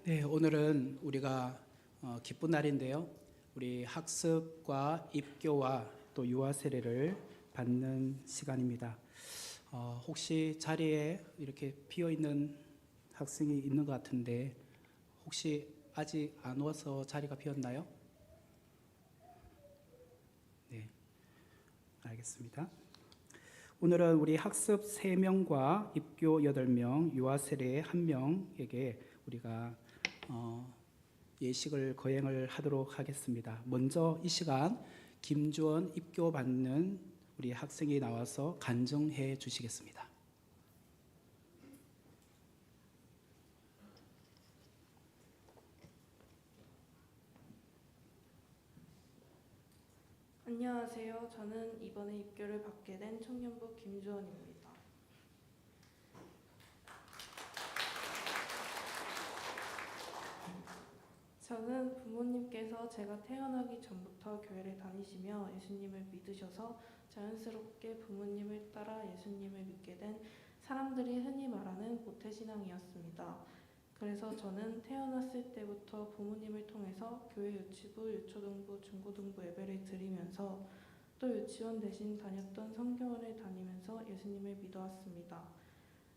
네, 오늘은 우리가 기쁜 날인데요. 우리 학습과 입교와 또 유아 세례를 받는 시간입니다. 혹시 자리에 이렇게 비어 있는 학생이 있는 것 같은데 혹시 아직 안 와서 자리가 비었나요? 네, 알겠습니다. 오늘은 우리 학습 3명과 입교 8명, 유아 세례 1명에게 우리가 예식을 거행을 하도록 하겠습니다. 먼저 이 시간 김주원 입교 받는 우리 학생이 나와서 간증해 주시겠습니다. 안녕하세요. 저는 이번에 입교를 받게 된 청년부 김주원입니다. 저는 부모님께서 제가 태어나기 전부터 교회를 다니시며 예수님을 믿으셔서 자연스럽게 부모님을 따라 예수님을 믿게 된 사람들이 흔히 말하는 모태신앙이었습니다. 그래서 저는 태어났을 때부터 부모님을 통해서 교회 유치부, 유초등부, 중고등부 예배를 드리면서 또 유치원 대신 다녔던 성교원을 다니면서 예수님을 믿어왔습니다.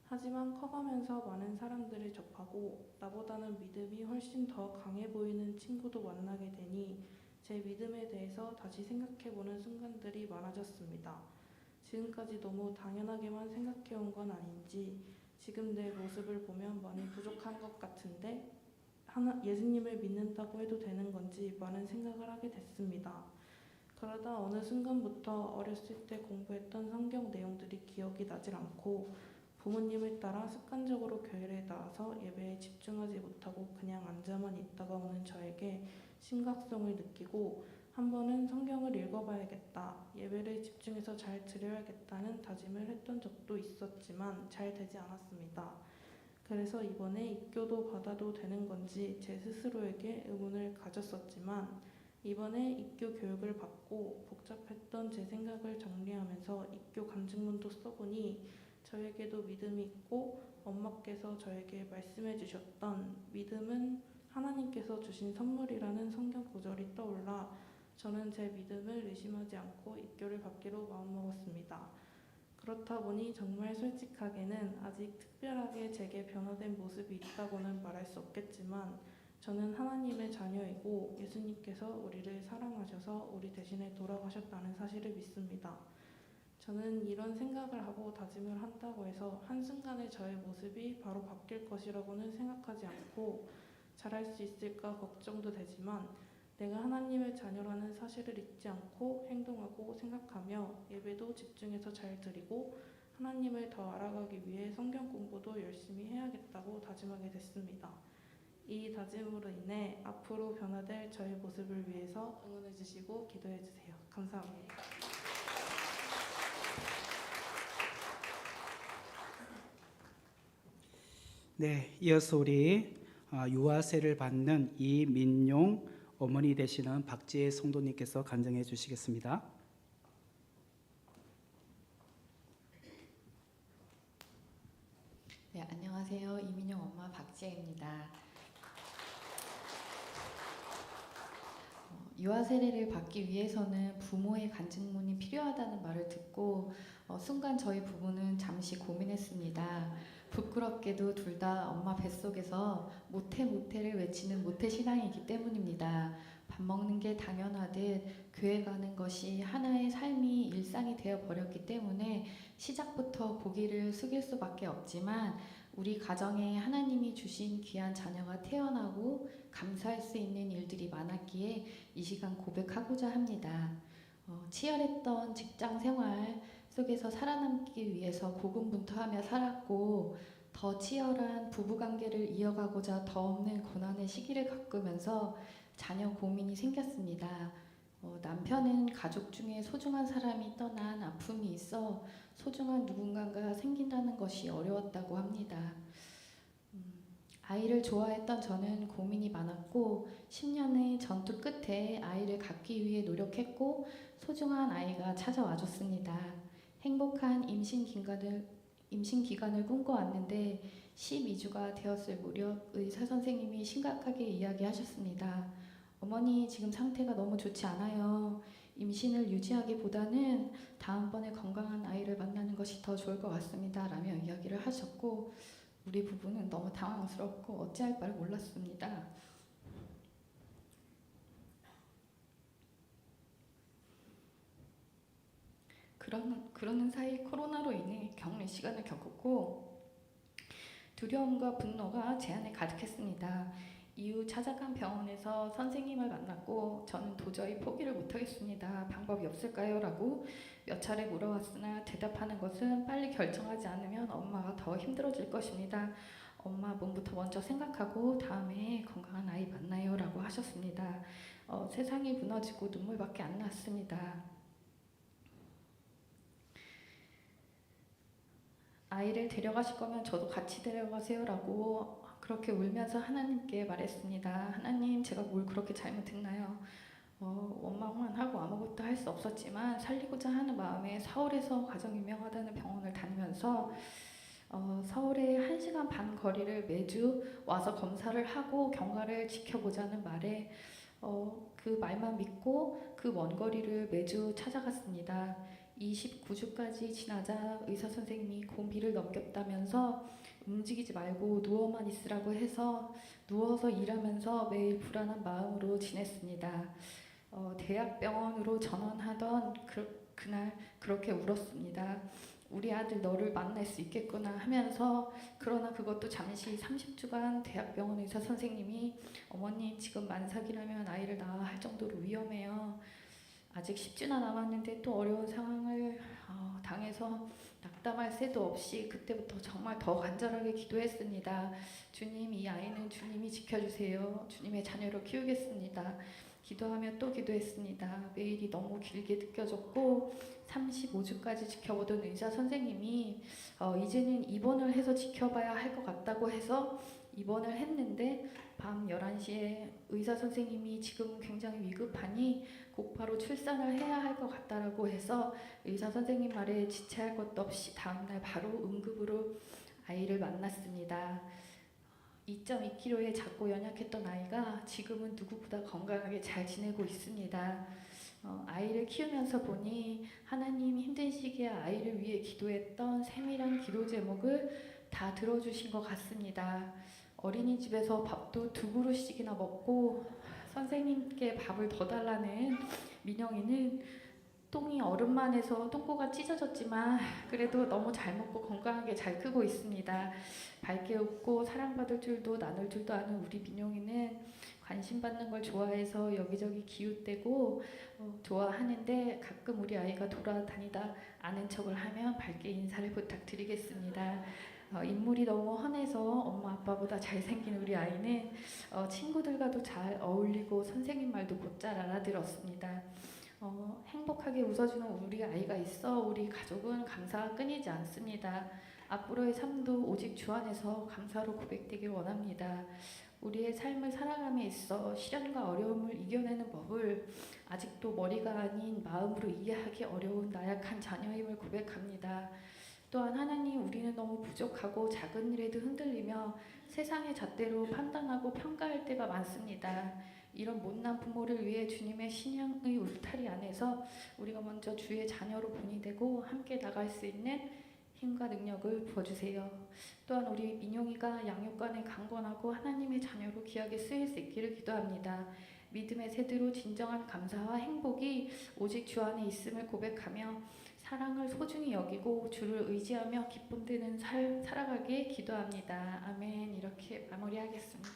하지만 커가면서 많은 사람들을 접하고 나보다는 믿음이 훨씬 더 강해 보이는 친구도 만나게 되니 제 믿음에 대해서 다시 생각해보는 순간들이 많아졌습니다. 지금까지 너무 당연하게만 생각해온 건 아닌지 지금 내 모습을 보면 많이 부족한 것 같은데 예수님을 믿는다고 해도 되는 건지 많은 생각을 하게 됐습니다. 그러다 어느 순간부터 어렸을 때 공부했던 성경 내용들이 기억이 나질 않고 부모님을 따라 습관적으로 교회를 나와서 예배에 집중하지 못하고 그냥 앉아만 있다가 오는 저에게 심각성을 느끼고 한 번은 성경을 읽어봐야겠다, 예배를 집중해서 잘 드려야겠다는 다짐을 했던 적도 있었지만 잘 되지 않았습니다. 그래서 이번에 입교도 받아도 되는 건지 제 스스로에게 의문을 가졌었지만 이번에 입교 교육을 받고 복잡했던 제 생각을 정리하면서 입교 간증문도 써보니 저에게도 믿음이 있고 엄마께서 저에게 말씀해 주셨던 믿음은 하나님께서 주신 선물이라는 성경 구절이 떠올라 저는 제 믿음을 의심하지 않고 입교를 받기로 마음먹었습니다. 그렇다 보니 정말 솔직하게는 아직 특별하게 제게 변화된 모습이 있다고는 말할 수 없겠지만 저는 하나님의 자녀이고 예수님께서 우리를 사랑하셔서 우리 대신에 돌아가셨다는 사실을 믿습니다. 저는 이런 생각을 하고 다짐을 한다고 해서 한순간에 저의 모습이 바로 바뀔 것이라고는 생각하지 않고 잘할 수 있을까 걱정도 되지만 내가 하나님의 자녀라는 사실을 잊지 않고 행동하고 생각하며 예배도 집중해서 잘 드리고 하나님을 더 알아가기 위해 성경 공부도 열심히 해야겠다고 다짐하게 됐습니다. 이 다짐으로 인해 앞으로 변화될 저의 모습을 위해서 응원해 주시고 기도해 주세요. 감사합니다. 네, 이어서 우리 유아세를 받는 이민용 어머니 되시는 박지혜 성도님께서 간증해 주시겠습니다. 네, 안녕하세요. 이민용 엄마 박지혜입니다. 유아 세례를 받기 위해서는 부모의 간증문이 필요하다는 말을 듣고 순간 저희 부부는 잠시 고민했습니다. 부끄럽게도 둘 다 엄마 뱃속에서 모태를 외치는 모태신앙이기 때문입니다. 밥 먹는 게 당연하듯 교회 가는 것이 하나의 삶이 일상이 되어버렸기 때문에 시작부터 고개를 숙일 수밖에 없지만 우리 가정에 하나님이 주신 귀한 자녀가 태어나고 감사할 수 있는 일들이 많았기에 이 시간 고백하고자 합니다. 치열했던 직장 생활 속에서 살아남기 위해서 고군분투하며 살았고 더 치열한 부부관계를 이어가고자 더 없는 고난의 시기를 겪으면서 자녀 고민이 생겼습니다. 남편은 가족 중에 소중한 사람이 떠난 아픔이 있어 소중한 누군가가 생긴다는 것이 어려웠다고 합니다. 아이를 좋아했던 저는 고민이 많았고 10년의 전투 끝에 아이를 갖기 위해 노력했고 소중한 아이가 찾아와 줬습니다. 행복한 임신 임신 기간을 꿈꿔왔는데 12주가 되었을 무렵 의사 선생님이 심각하게 이야기하셨습니다. 어머니 지금 상태가 너무 좋지 않아요. 임신을 유지하기보다는 다음번에 건강한 아이를 만나는 것이 더 좋을 것 같습니다. 라며 이야기를 하셨고 우리 부부는 너무 당황스럽고 어찌할 바를 몰랐습니다. 그러는 사이 코로나로 인해 격리 시간을 겪었고 두려움과 분노가 제 안에 가득했습니다. 이후 찾아간 병원에서 선생님을 만났고 저는 도저히 포기를 못하겠습니다. 방법이 없을까요? 라고 몇 차례 물어왔으나 대답하는 것은 빨리 결정하지 않으면 엄마가 더 힘들어질 것입니다. 엄마 몸부터 먼저 생각하고 다음에 건강한 아이 만나요 라고 하셨습니다. 세상이 무너지고 눈물밖에 안 났습니다. 아이를 데려가실 거면 저도 같이 데려가세요 라고 그렇게 울면서 하나님께 말했습니다. 하나님, 제가 뭘 그렇게 잘못했나요? 원망만 하고 아무것도 할 수 없었지만 살리고자 하는 마음에 서울에서 가장 유명하다는 병원을 다니면서 서울의 1시간 반 거리를 매주 와서 검사를 하고 경과를 지켜보자는 말에 그 말만 믿고 그 먼 거리를 매주 찾아갔습니다. 29주까지 지나자 의사 선생님이 고비를 넘겼다면서 움직이지 말고 누워만 있으라고 해서 누워서 일하면서 매일 불안한 마음으로 지냈습니다. 대학병원으로 전원하던 그날 그렇게 울었습니다. 우리 아들 너를 만날 수 있겠구나 하면서 그러나 그것도 잠시 30주간 대학병원 의사 선생님이 어머니 지금 만삭이라면 아이를 낳아야 할 정도로 위험해요. 아직 10주나 남았는데 또 어려운 상황을 당해서 낙담할 새도 없이 그때부터 정말 더 간절하게 기도했습니다. 주님, 이 아이는 주님이 지켜주세요. 주님의 자녀로 키우겠습니다. 기도하며 또 기도했습니다. 매일이 너무 길게 느껴졌고 35주까지 지켜보던 의사 선생님이 이제는 입원을 해서 지켜봐야 할 것 같다고 해서 입원을 했는데 밤 11시에 의사 선생님이 지금 굉장히 위급하니 곧바로 출산을 해야 할 것 같다라고 해서 의사 선생님 말에 지체할 것도 없이 다음날 바로 응급으로 아이를 만났습니다. 2.2kg의 작고 연약했던 아이가 지금은 누구보다 건강하게 잘 지내고 있습니다. 아이를 키우면서 보니 하나님 힘든 시기에 아이를 위해 기도했던 세밀한 기도 제목을 다 들어주신 것 같습니다. 어린이집에서 밥도 2그릇씩이나 먹고 선생님께 밥을 더 달라는 민영이는 똥이 얼음만 해서 똥꼬가 찢어졌지만 그래도 너무 잘 먹고 건강하게 잘 크고 있습니다. 밝게 웃고 사랑받을 줄도 나눌 줄도 아는 우리 민영이는 관심 받는 걸 좋아해서 여기저기 기웃대고 좋아하는데 가끔 우리 아이가 돌아다니다 아는 척을 하면 밝게 인사를 부탁드리겠습니다. 인물이 너무 헌해서 엄마 아빠보다 잘생긴 우리 아이는 친구들과도 잘 어울리고 선생님 말도 곧잘 알아들었습니다. 행복하게 웃어주는 우리 아이가 있어 우리 가족은 감사가 끊이지 않습니다. 앞으로의 삶도 오직 주 안에서 감사로 고백되길 원합니다. 우리의 삶을 살아감에 있어 시련과 어려움을 이겨내는 법을 아직도 머리가 아닌 마음으로 이해하기 어려운 나약한 자녀임을 고백합니다. 또한 하나님, 우리는 너무 부족하고 작은 일에도 흔들리며 세상의 잣대로 판단하고 평가할 때가 많습니다. 이런 못난 부모를 위해 주님의 신앙의 울타리 안에서 우리가 먼저 주의 자녀로 본이 되고 함께 나갈 수 있는 힘과 능력을 부어주세요. 또한 우리 민용이가 양육관에 강건하고 하나님의 자녀로 귀하게 쓰일 수 있기를 기도합니다. 믿음의 세대로 진정한 감사와 행복이 오직 주 안에 있음을 고백하며 사랑을 소중히 여기고 주를 의지하며 기쁨 드는 삶 살아가게 기도합니다. 아멘. 이렇게 마무리하겠습니다.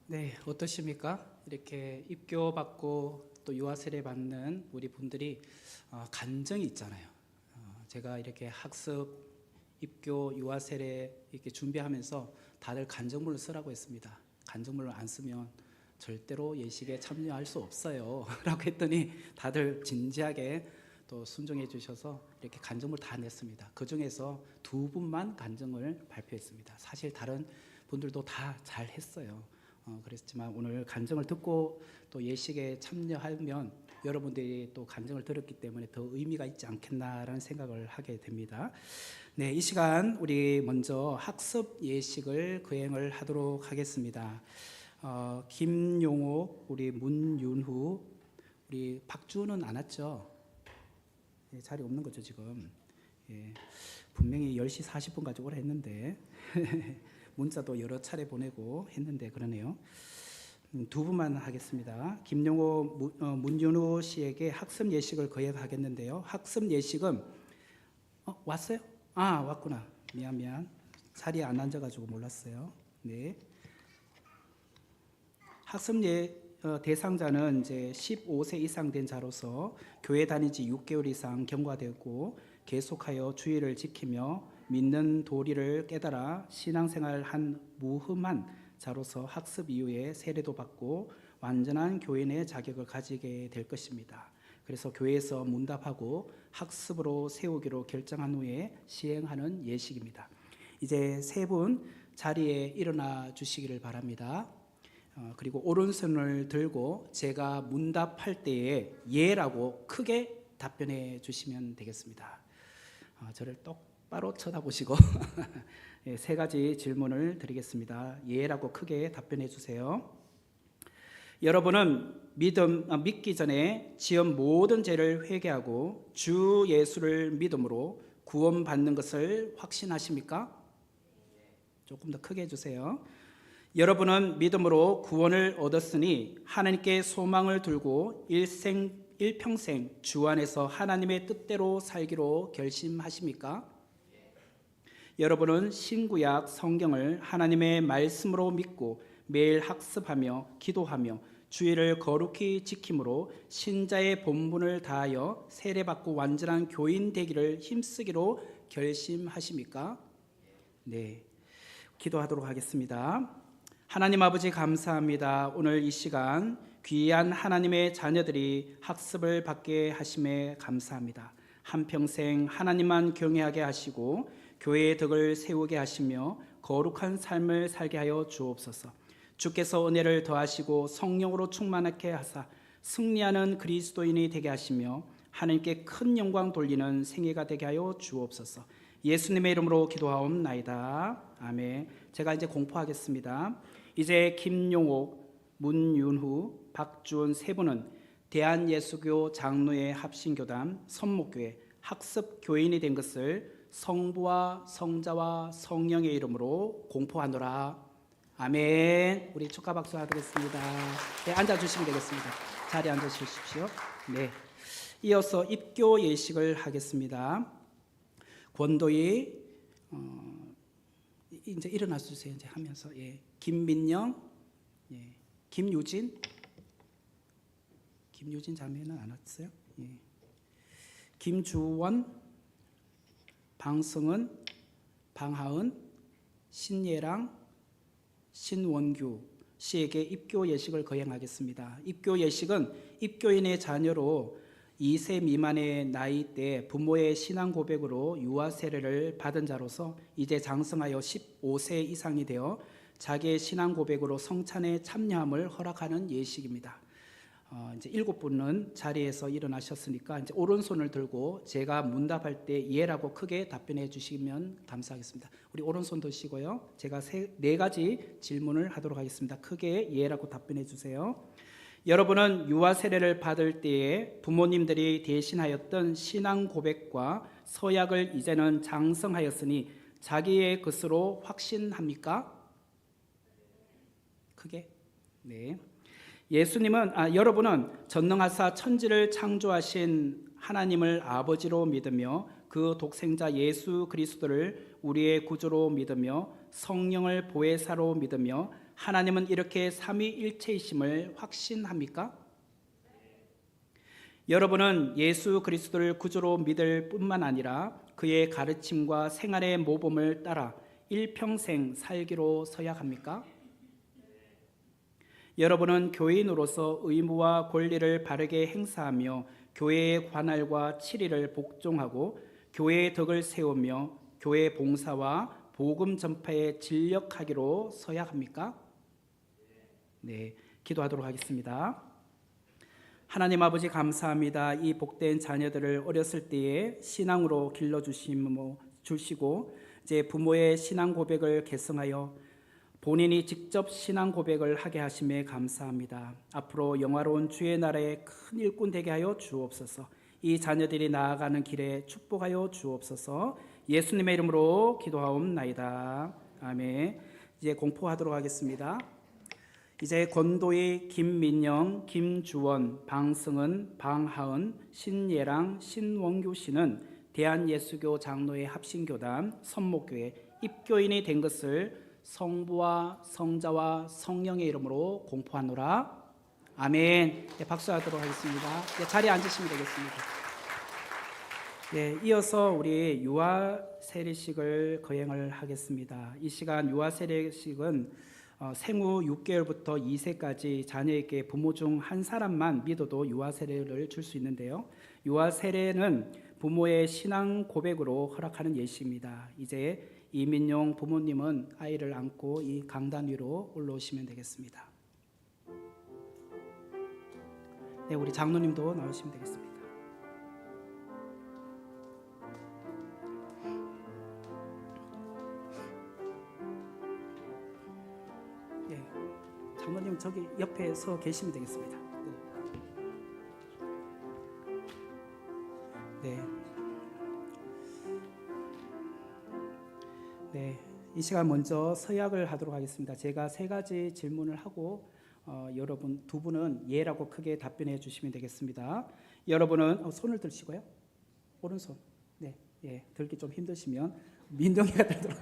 네, 어떠십니까? 이렇게 입교받고 또 유아 세례 받는 우리 분들이 간증이 있잖아요. 제가 이렇게 학습, 입교, 유아 세례 이렇게 준비하면서 다들 간증문을 쓰라고 했습니다. 간증문을 안 쓰면 절대로 예식에 참여할 수 없어요. 라고 했더니 다들 진지하게 또 순종해 주셔서 이렇게 간증문을 다 냈습니다. 그 중에서 2분만 간증을 발표했습니다. 사실 다른 분들도 다 잘했어요. 그랬지만 오늘 간증을 듣고 또 예식에 참여하면 여러분들이 또 간증을 들었기 때문에 더 의미가 있지 않겠나라는 생각을 하게 됩니다. 네, 이 시간 우리 먼저 학습 예식을 거행을 하도록 하겠습니다. 김용옥, 우리 문윤후, 우리 박주는 안 왔죠? 예, 자리 없는 거죠 지금. 예, 분명히 10시 40분까지 오라 했는데 문자도 여러 차례 보내고 했는데 그러네요. 두 분만 하겠습니다. 김용호, 문윤호 씨에게 학습 예식을 거행하겠는데요. 학습 예식은 왔어요? 아, 왔구나. 미안. 자리에 안 앉아가지고 몰랐어요. 네. 학습 대상자는 이제 15세 이상 된 자로서 교회 다닌 지 6개월 이상 경과되고 계속하여 주의를 지키며 믿는 도리를 깨달아 신앙생활 한 무흠한 자로서 학습 이후에 세례도 받고 완전한 교인의 자격을 가지게 될 것입니다. 그래서 교회에서 문답하고 학습으로 세우기로 결정한 후에 시행하는 예식입니다. 이제 세 분 자리에 일어나 주시기를 바랍니다. 그리고 오른손을 들고 제가 문답할 때에 예라고 크게 답변해 주시면 되겠습니다. 저를 똑바로 쳐다보시고 예, 세 가지 질문을 드리겠습니다. 예라고 크게 답변해 주세요. 여러분은 믿기 전에 지은 모든 죄를 회개하고 주 예수를 믿음으로 구원받는 것을 확신하십니까? 조금 더 크게 해주세요. 여러분은 믿음으로 구원을 얻었으니 하나님께 소망을 두고 일평생 주 안에서 하나님의 뜻대로 살기로 결심하십니까? 여러분은 신구약 성경을 하나님의 말씀으로 믿고 매일 학습하며 기도하며 주의를 거룩히 지킴으로 신자의 본분을 다하여 세례받고 완전한 교인 되기를 힘쓰기로 결심하십니까? 네, 기도하도록 하겠습니다. 하나님 아버지 감사합니다. 오늘 이 시간 귀한 하나님의 자녀들이 학습을 받게 하심에 감사합니다. 한평생 하나님만 경외하게 하시고 교회의 덕을 세우게 하시며 거룩한 삶을 살게 하여 주옵소서. 주께서 은혜를 더하시고 성령으로 충만하게 하사 승리하는 그리스도인이 되게 하시며 하나님께 큰 영광 돌리는 생애가 되게 하여 주옵소서. 예수님의 이름으로 기도하옵나이다. 아멘. 제가 이제 공포하겠습니다. 이제 김용옥, 문윤후, 박주은 세 분은 대한예수교 장로회 합신교단 선목교회 학습 교인이 된 것을 성부와 성자와 성령의 이름으로 공포하노라. 아멘. 우리 축하 박수 하겠습니다. 네, 앉아주시면 되겠습니다. 자리에 앉으십시오. 네. 이어서 입교 예식을 하겠습니다. 권도희 이제 일어나 주세요. 이제 하면서 예. 김민영, 예. 김유진 자매는 안 왔어요. 예. 김주원, 방승은, 방하은, 신예랑, 신원규 씨에게 입교 예식을 거행하겠습니다. 입교 예식은 입교인의 자녀로 2세 미만의 나이 때 부모의 신앙 고백으로 유아 세례를 받은 자로서 이제 장성하여 15세 이상이 되어 자기의 신앙 고백으로 성찬에 참여함을 허락하는 예식입니다. 이제 7분은 자리에서 일어나셨으니까 이제 오른손을 들고 제가 문답할 때 예라고 크게 답변해 주시면 감사하겠습니다. 우리 오른손 드시고요. 제가 네 가지 질문을 하도록 하겠습니다. 크게 예라고 답변해 주세요. 여러분은 유아 세례를 받을 때에 부모님들이 대신하였던 신앙 고백과 서약을 이제는 장성하였으니 자기의 것으로 확신합니까? 크게. 네. 여러분은 전능하사 천지를 창조하신 하나님을 아버지로 믿으며 그 독생자 예수 그리스도를 우리의 구주로 믿으며 성령을 보혜사로 믿으며 하나님은 이렇게 삼위일체이심을 확신합니까? 여러분은 예수 그리스도를 구주로 믿을 뿐만 아니라 그의 가르침과 생활의 모범을 따라 일평생 살기로 서약합니까? 여러분은 교인으로서 의무와 권리를 바르게 행사하며 교회의 관할과 치리를 복종하고 교회의 덕을 세우며 교회 봉사와 복음 전파에 진력하기로 서약합니까? 네, 기도하도록 하겠습니다. 하나님 아버지 감사합니다. 이 복된 자녀들을 어렸을 때에 신앙으로 주시고 이제 부모의 신앙 고백을 계승하여 본인이 직접 신앙 고백을 하게 하심에 감사합니다. 앞으로 영화로운 주의 나라의 큰 일꾼 되게 하여 주옵소서. 이 자녀들이 나아가는 길에 축복하여 주옵소서. 예수님의 이름으로 기도하옵나이다. 아멘. 이제 공포하도록 하겠습니다. 이제 권도희, 김민영, 김주원, 방승은, 방하은, 신예랑, 신원규 씨는 대한예수교 장로회 합신교단 선목교회 입교인이 된 것을 성부와 성자와 성령의 이름으로 공포하노라. 아멘. 네, 박수하도록 하겠습니다. 네, 자리에 앉으시면 되겠습니다. 네, 이어서 우리 유아 세례식을 거행을 하겠습니다. 이 시간 유아 세례식은 생후 6개월부터 2세까지 자녀에게 부모 중 한 사람만 믿어도 유아 세례를 줄 수 있는데요. 유아 세례는 부모의 신앙 고백으로 허락하는 예식입니다. 이제 이민용 부모님은 아이를 안고 이 강단 위로 올라오시면 되겠습니다. 네, 우리 장로님도 나오시면 되겠습니다. 네, 장로님 저기 옆에 서 계시면 되겠습니다. 네. 네, 이 시간 먼저 서약을 하도록 하겠습니다. 제가 3가지 질문을 하고 여러분 두 분은 예라고 크게 답변해 주시면 되겠습니다. 여러분은 손을 들시고요. 오른손. 네, 예, 들기 좀 힘드시면 민용이가 들도록.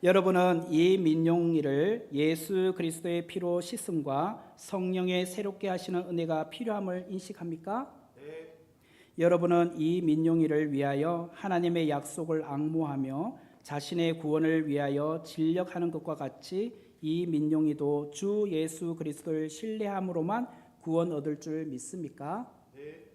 여러분은 이 민용이를 예수 그리스도의 피로 씻음과 성령의 새롭게 하시는 은혜가 필요함을 인식합니까? 네. 여러분은 이 민용이를 위하여 하나님의 약속을 앙모하며 자신의 구원을 위하여 진력하는 것과 같이 이 민용이도 주 예수 그리스도를 신뢰함으로만 구원 얻을 줄 믿습니까? 네.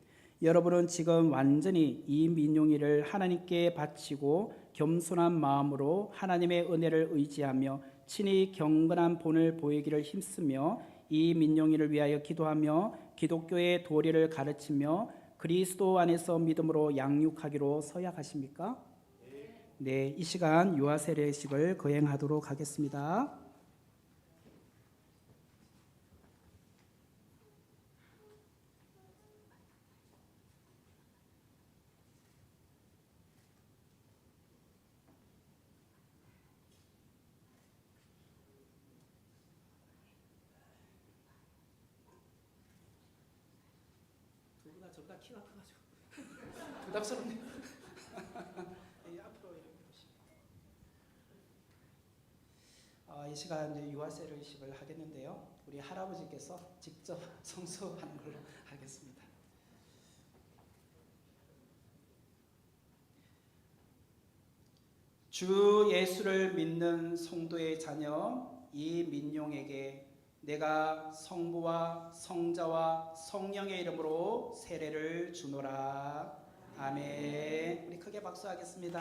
여러분은 지금 완전히 이 민용이를 하나님께 바치고 겸손한 마음으로 하나님의 은혜를 의지하며 친히 경건한 본을 보이기를 힘쓰며 이 민용이를 위하여 기도하며 기독교의 도리를 가르치며 그리스도 안에서 믿음으로 양육하기로 서약하십니까? 네, 이 시간 유아 세례식을 거행하도록 하겠습니다. 두 분 다 저보다 키가 커가지고 부담스럽네요. 이 시간 이제 유아 세례식을 하겠는데요. 우리 할아버지께서 직접 성수하는 걸로 하겠습니다. 주 예수를 믿는 성도의 자녀 이민용에게 내가 성부와 성자와 성령의 이름으로 세례를 주노라. 아멘. 우리 크게 박수하겠습니다.